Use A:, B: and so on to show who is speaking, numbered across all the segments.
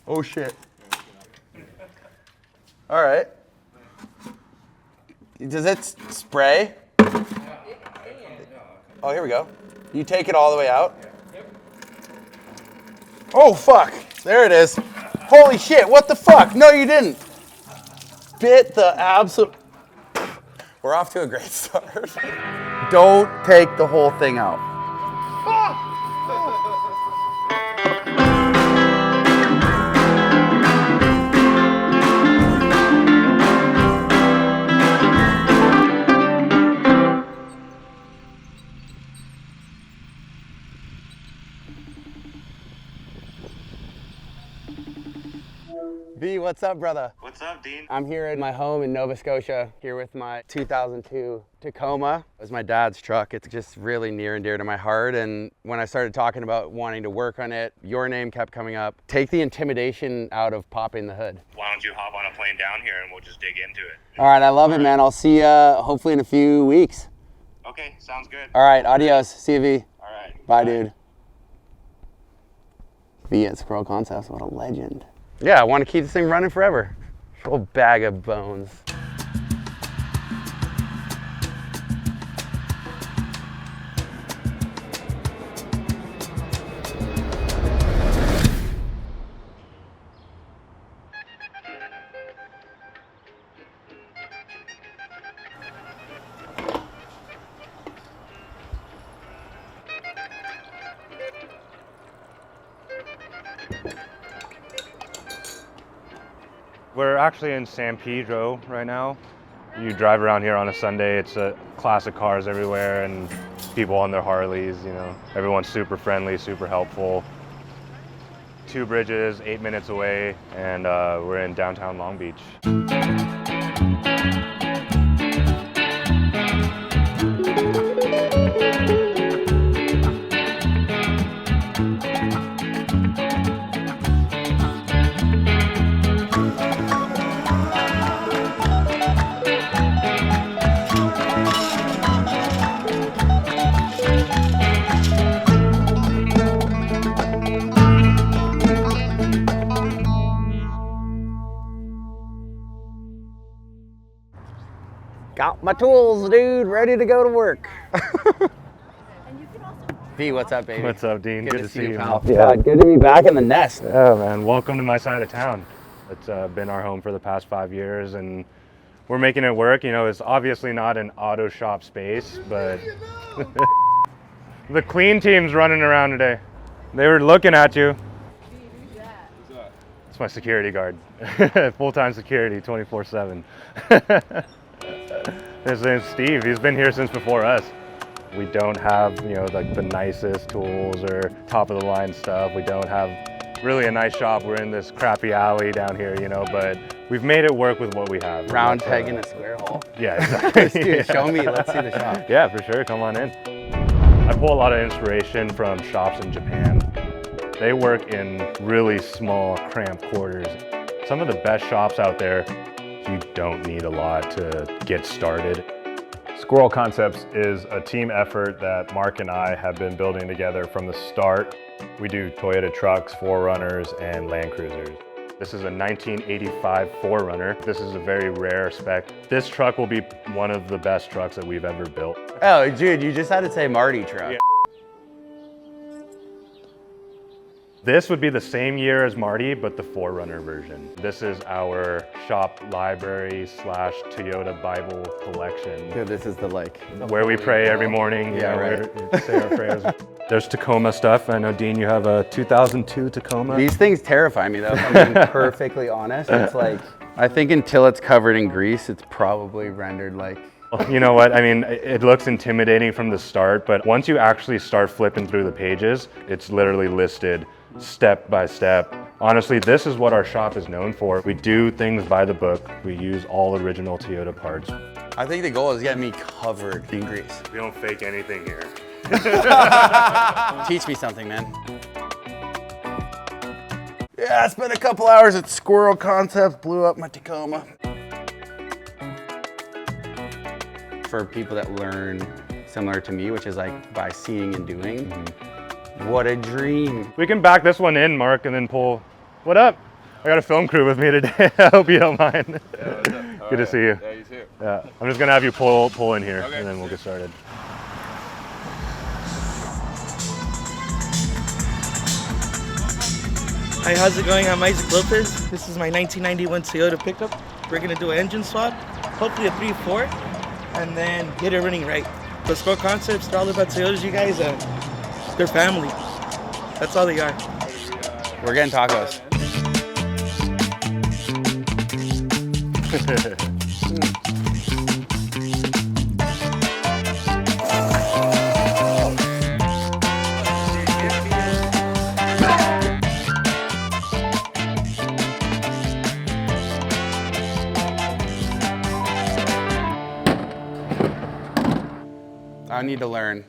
A: Oh shit. All right. Does it spray? Oh, here we go. You take it all the way out? Oh fuck, there it is. Holy shit, what the fuck? No, you didn't. Bit the absolute. We're off to a great start. Don't take the whole thing out. B, what's up, brother?
B: What's up, Dean?
A: I'm here at my home in Nova Scotia, here with my 2002 Tacoma. It was my dad's truck. It's just really near and dear to my heart. And when I started talking about wanting to work on it, your name kept coming up. Take the intimidation out of popping the hood.
B: Why don't you hop on a plane down here and we'll just dig into it?
A: All right, I love it, man. I'll see you hopefully in a few weeks.
B: Okay, sounds good.
A: All right, adios. See you, V.
B: All right.
A: Bye, dude. V at Squirrel Concepts, what a legend. Yeah, I want to keep this thing running forever. Whole bag of bones.
B: We're actually in San Pedro right now. You drive around here on a Sunday, it's classic cars everywhere and people on their Harleys, you know. Everyone's super friendly, super helpful. 2 bridges, 8 minutes away, and we're in downtown Long Beach.
A: Got my tools, dude, ready to go to work. V, what's up, baby?
B: What's up, Dean? Good to see you,
A: pal. Yeah, good to be back in the nest.
B: Yeah, man, welcome to my side of town. It's been our home for the past 5 years and we're making it work. You know, it's obviously not an auto shop space, but the clean team's running around today. They were looking at you.
C: Who's that?
B: It's my security guard. Full-time security, 24/7. His name's Steve. He's been here since before us. We don't have, you know, like the nicest tools or top-of-the-line stuff. We don't have really a nice shop. We're in this crappy alley down here, you know, but we've made it work with what we have.
A: Round peg in a square hole.
B: Yeah, exactly.
A: Dude, show me. Let's see the shop.
B: Yeah, for sure. Come on in. I pull a lot of inspiration from shops in Japan. They work in really small, cramped quarters. Some of the best shops out there, you don't need a lot to get started.
D: Squirrel Concepts is a team effort that Mark and I have been building together from the start. We do Toyota trucks, 4Runners, and Land Cruisers.
B: This is a 1985 4Runner. This is a very rare spec. This truck will be one of the best trucks that we've ever built.
A: Oh, dude, you just had to say Marty truck.
B: Yeah. This would be the same year as Marty, but the 4Runner version. This is our shop library / Toyota Bible collection.
A: Dude, this is the
B: where we pray every morning.
A: Yeah, right.
B: We say our prayers. There's Tacoma stuff. I know, Dean, you have a 2002 Tacoma.
A: These things terrify me, though, if I'm being perfectly honest. It's like, I think until it's covered in grease, it's probably rendered like...
B: You know what, I mean, it looks intimidating from the start, but once you actually start flipping through the pages, it's literally listed step by step. Honestly, this is what our shop is known for. We do things by the book. We use all original Toyota parts.
A: I think the goal is get me covered in grease.
B: We don't fake anything here.
A: Teach me something, man. Yeah, I spent a couple hours at Squirrel Concepts, blew up my Tacoma. For people that learn similar to me, which is like by seeing and doing, what a dream.
B: We can back this one in, Mark, and then pull. What up? I got a film crew with me today. I hope you don't mind. Good to see you.
A: Yeah, you too.
B: Yeah, I'm just gonna have you pull in here,
A: Okay.
B: and then we'll get started.
E: Hi, how's it going? I'm Isaac Lopez. This is my 1991 Toyota pickup. We're gonna do an engine swap, hopefully a 3.4, and then get it running right. The Squirrel Concepts, they're all about Toyotas, you guys. They're family. That's all they are.
A: We're getting tacos. I need to learn.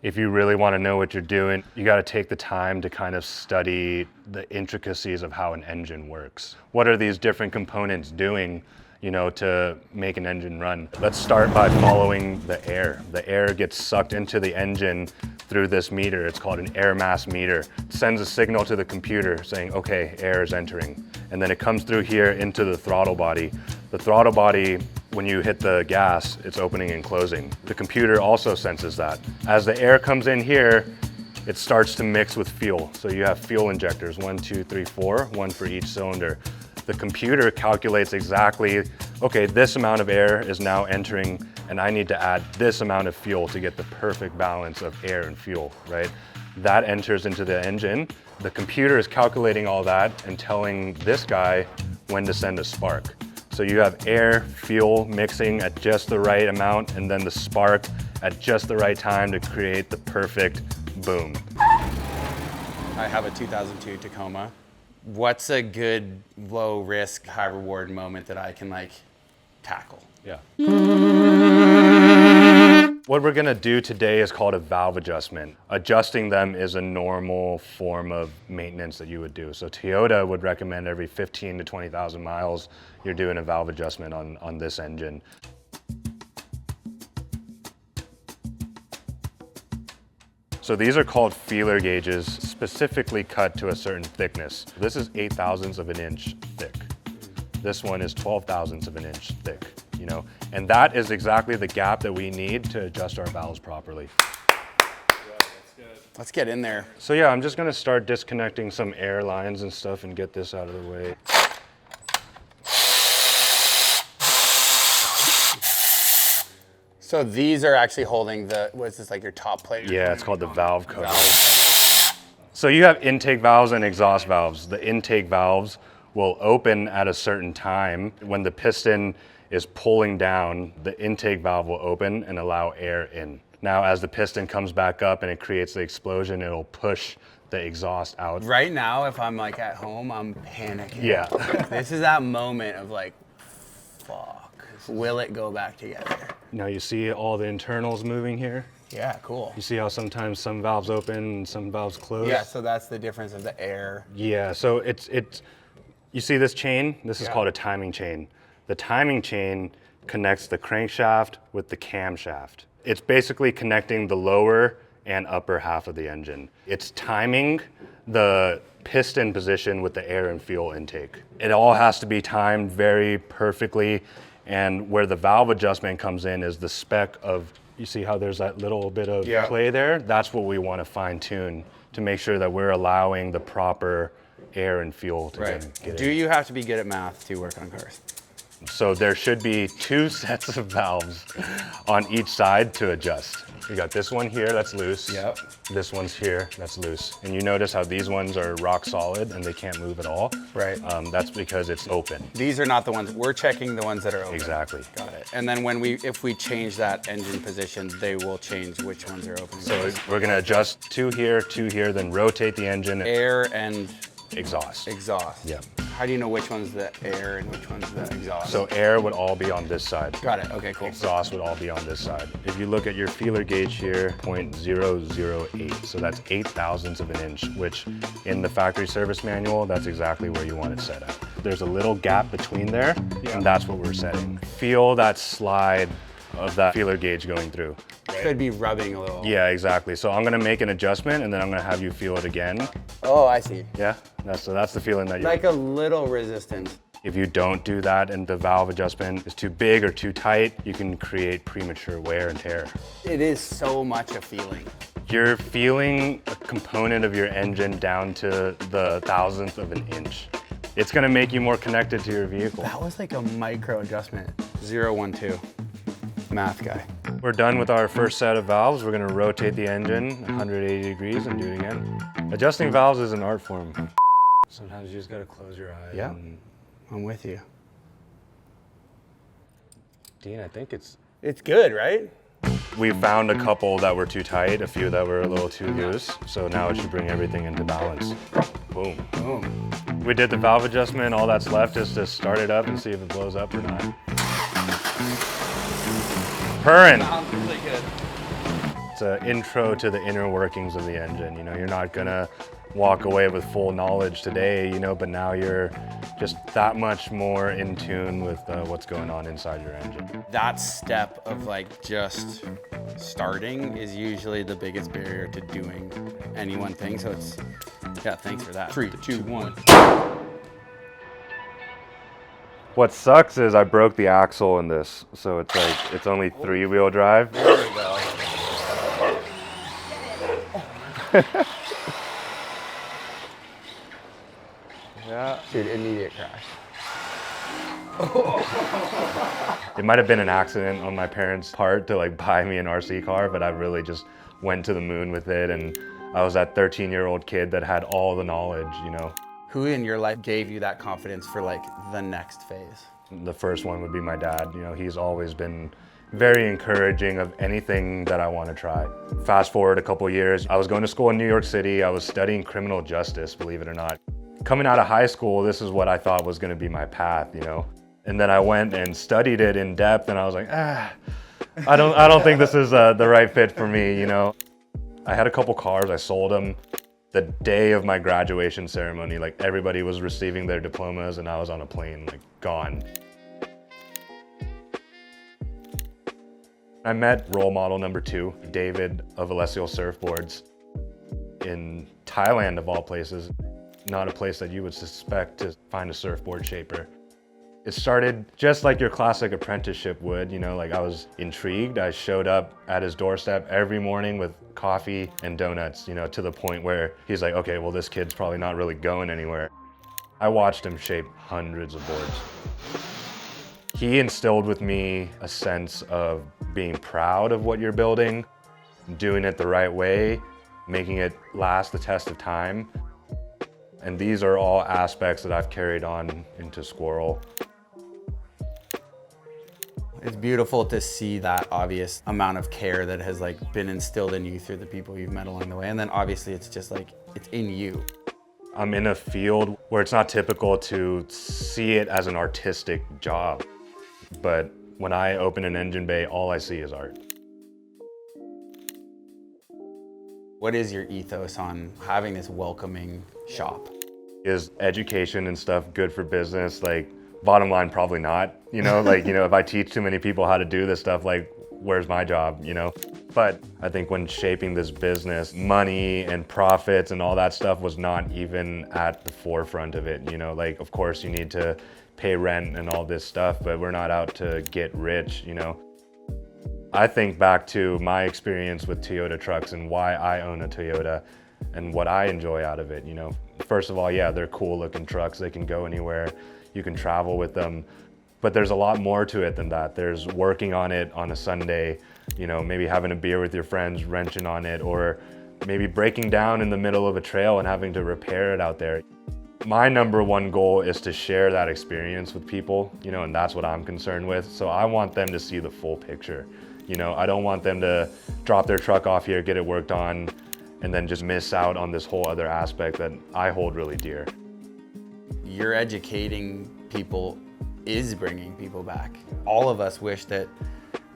B: If you really want to know what you're doing, you got to take the time to kind of study the intricacies of how an engine works. What are these different components doing, you know, to make an engine run? Let's start by following the air. The air gets sucked into the engine through this meter. It's called an air mass meter. It sends a signal to the computer saying, okay, air is entering. And then it comes through here into the throttle body. The throttle body, when you hit the gas, it's opening and closing. The computer also senses that. As the air comes in here, it starts to mix with fuel. So you have fuel injectors, 1, 2, 3, 4, one for each cylinder. The computer calculates exactly, okay, this amount of air is now entering, and I need to add this amount of fuel to get the perfect balance of air and fuel, right? That enters into the engine. The computer is calculating all that and telling this guy when to send a spark. So you have air, fuel mixing at just the right amount, and then the spark at just the right time to create the perfect boom.
A: I have a 2002 Tacoma. What's a good low risk, high reward moment that I can like tackle?
B: Yeah. What we're gonna do today is called a valve adjustment. Adjusting them is a normal form of maintenance that you would do. So Toyota would recommend every 15 to 20,000 miles, you're doing a valve adjustment on this engine. So these are called feeler gauges, specifically cut to a certain thickness. This is 8/1000ths of an inch thick. This one is 12/1000ths of an inch thick, you know? And that is exactly the gap that we need to adjust our valves properly.
A: Let's get in there.
B: So yeah, I'm just gonna start disconnecting some air lines and stuff and get this out of the way.
A: So these are actually holding the, what's this, like your top plate?
B: Yeah, it's called the valve cover. So you have intake valves and exhaust valves. The intake valves will open at a certain time. When the piston is pulling down, the intake valve will open and allow air in. Now, as the piston comes back up and it creates the explosion, it'll push the exhaust out.
A: Right now, if I'm like at home, I'm panicking.
B: Yeah.
A: This is that moment of like, fuck, will it go back together?
B: Now you see all the internals moving here?
A: Yeah, cool.
B: You see how sometimes some valves open and some valves close?
A: Yeah, so that's the difference of the air.
B: Yeah, so it's you see this chain? This is called a timing chain. The timing chain connects the crankshaft with the camshaft. It's basically connecting the lower and upper half of the engine. It's timing the piston position with the air and fuel intake. It all has to be timed very perfectly, and where the valve adjustment comes in is the spec of, you see how there's that little bit of play there? That's what we want to fine tune to make sure that we're allowing the proper air and fuel to get in.
A: Do you have to be good at math to work on cars?
B: So there should be 2 sets of valves on each side to adjust. You got this one here that's loose.
A: Yep.
B: This one's here that's loose. And you notice how these ones are rock solid and they can't move at all.
A: Right.
B: That's because it's open.
A: These are not the ones, we're checking the ones that are open.
B: Exactly.
A: Got it. And then if we change that engine position, they will change which ones are open.
B: So we're gonna adjust 2 here, then rotate the engine.
A: Air and
B: exhaust.
A: Exhaust.
B: Yeah.
A: How do you know which one's the air and which one's the exhaust?
B: So air would all be on this side.
A: Got it, okay, cool.
B: Exhaust would all be on this side. If you look at your feeler gauge here, 0.008, so that's 8/1000ths of an inch, which in the factory service manual, that's exactly where you want it set at. There's a little gap between there, and that's what we're setting. Feel that slide of that feeler gauge going through.
A: Could be rubbing a little.
B: Yeah, exactly. So I'm gonna make an adjustment and then I'm gonna have you feel it again.
A: Oh, I see.
B: Yeah, that's the feeling that you
A: Like a little resistance.
B: If you don't do that and the valve adjustment is too big or too tight, you can create premature wear and tear.
A: It is so much a feeling.
B: You're feeling a component of your engine down to the thousandth of an inch. It's gonna make you more connected to your vehicle.
A: That was like a micro adjustment. 0, 1, 2. Math guy.
B: We're done with our first set of valves. We're gonna rotate the engine 180 degrees and do it again. Adjusting valves is an art form. Sometimes you just gotta close your eyes.
A: Yeah. I'm with you.
B: Dean, I think it's
A: good, right?
B: We found a couple that were too tight, a few that were a little too loose, so now it should bring everything into balance. Boom.
A: Boom.
B: We did the valve adjustment, all that's left is to start it up and see if it blows up or not. Purring.
A: Sounds really good.
B: It's an intro to the inner workings of the engine. You know, you're not gonna walk away with full knowledge today, you know, but now you're just that much more in tune with what's going on inside your engine.
A: That step of like just starting is usually the biggest barrier to doing any one thing. So it's, yeah, thanks for that. 3, 2, 1.
B: What sucks is I broke the axle in this, so it's like, it's only 3-wheel drive.
A: There we go.
B: Yeah.
A: Dude, immediate crash.
B: It might have been an accident on my parents' part to like buy me an RC car, but I really just went to the moon with it, and I was that 13-year-old kid that had all the knowledge, you know.
A: Who in your life gave you that confidence for like the next phase?
B: The first one would be my dad. You know, he's always been very encouraging of anything that I want to try. Fast forward a couple years, I was going to school in New York City. I was studying criminal justice, believe it or not. Coming out of high school, this is what I thought was going to be my path, you know. And then I went and studied it in depth, and I was like, I don't think this is the right fit for me, you know. I had a couple cars, I sold them. The day of my graduation ceremony, like everybody was receiving their diplomas, and I was on a plane, like gone. I met role model number 2, David of Alessio Surfboards, in Thailand of all places. Not a place that you would suspect to find a surfboard shaper. It started just like your classic apprenticeship would, you know, like I was intrigued. I showed up at his doorstep every morning with coffee and donuts, you know, to the point where he's like, okay, well, this kid's probably not really going anywhere. I watched him shape hundreds of boards. He instilled with me a sense of being proud of what you're building, doing it the right way, making it last the test of time. And these are all aspects that I've carried on into Squirrel.
A: It's beautiful to see that obvious amount of care that has like been instilled in you through the people you've met along the way. And then obviously it's just like, it's in you.
B: I'm in a field where it's not typical to see it as an artistic job. But when I open an engine bay, all I see is art.
A: What is your ethos on having this welcoming shop?
B: Is education and stuff good for business? Like, bottom line, probably not. You know, like, you know, if I teach too many people how to do this stuff, like, where's my job, you know? But I think when shaping this business, money and profits and all that stuff was not even at the forefront of it, you know? Like, of course, you need to pay rent and all this stuff, but we're not out to get rich, you know? I think back to my experience with Toyota trucks and why I own a Toyota and what I enjoy out of it, you know? First of all, yeah, they're cool looking trucks. They can go anywhere. You can travel with them. But there's a lot more to it than that. There's working on it on a Sunday, you know, maybe having a beer with your friends, wrenching on it, or maybe breaking down in the middle of a trail and having to repair it out there. My number one goal is to share that experience with people, you know, and that's what I'm concerned with. So I want them to see the full picture. You know, I don't want them to drop their truck off here, get it worked on, and then just miss out on this whole other aspect that I hold really dear.
A: You're educating people is bringing people back. All of us wish that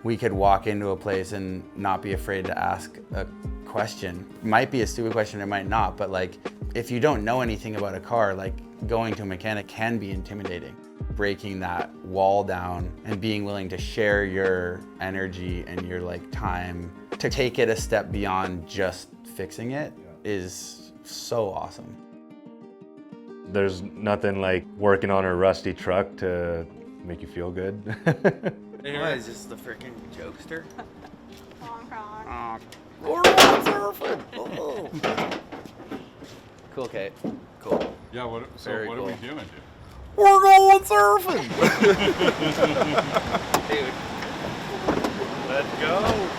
A: we could walk into a place and not be afraid to ask a question. It might be a stupid question, it might not, but like, if you don't know anything about a car, like going to a mechanic can be intimidating. Breaking that wall down and being willing to share your energy and your like time to take it a step beyond just fixing it is so awesome.
B: There's nothing like working on a rusty truck to make you feel good.
A: What is this, the freaking jokester? Cool, Kate. Cool.
C: Yeah, what
A: Very
C: are
A: cool.
C: we doing, dude?
A: We're going surfing! Dude.
D: Let's go.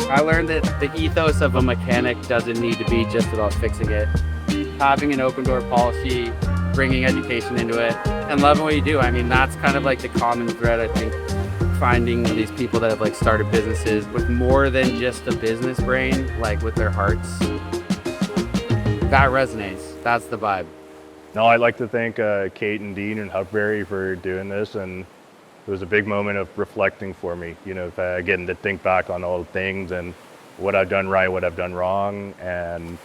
F: I learned that the ethos of a mechanic doesn't need to be just about fixing it. Having an open door policy, bringing education into it, and loving what you do. I mean, that's kind of like the common thread, I think. Finding these people that have like started businesses with more than just a business brain, like with their hearts. That resonates. That's the vibe.
D: No, I'd like to thank Kate and Dean and Huckberry for doing this, and it was a big moment of reflecting for me, you know, getting to think back on all the things and what I've done right, what I've done wrong. And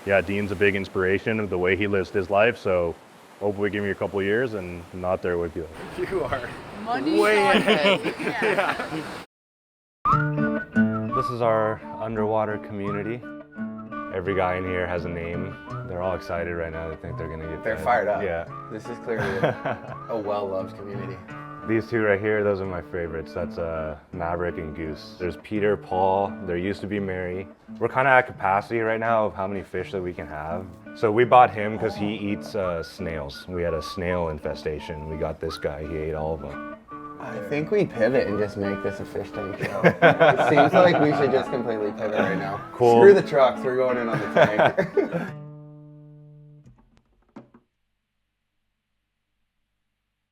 D: yeah, Dean's a big inspiration of the way he lives his life. So hopefully give me a couple of years and I'm not there with you.
F: You are
C: Money
F: way
C: shot.
F: ahead.
B: This is our underwater community. Every guy in here has a name. They're all excited right now. They think they're gonna get
A: They're
B: fed.
A: fired up.
B: Yeah.
A: This is clearly a well-loved community.
B: These two right here, those are my favorites. That's Maverick and Goose. There's Peter, Paul, there used to be Mary. We're kind of at capacity right now of how many fish that we can have. So we bought him because he eats snails. We had a snail infestation. We got this guy, he ate all of them.
A: I think we pivot and just make this a fish tank show. It seems like we should just completely pivot right now.
B: Cool.
A: Screw the trucks, we're going in on the tank.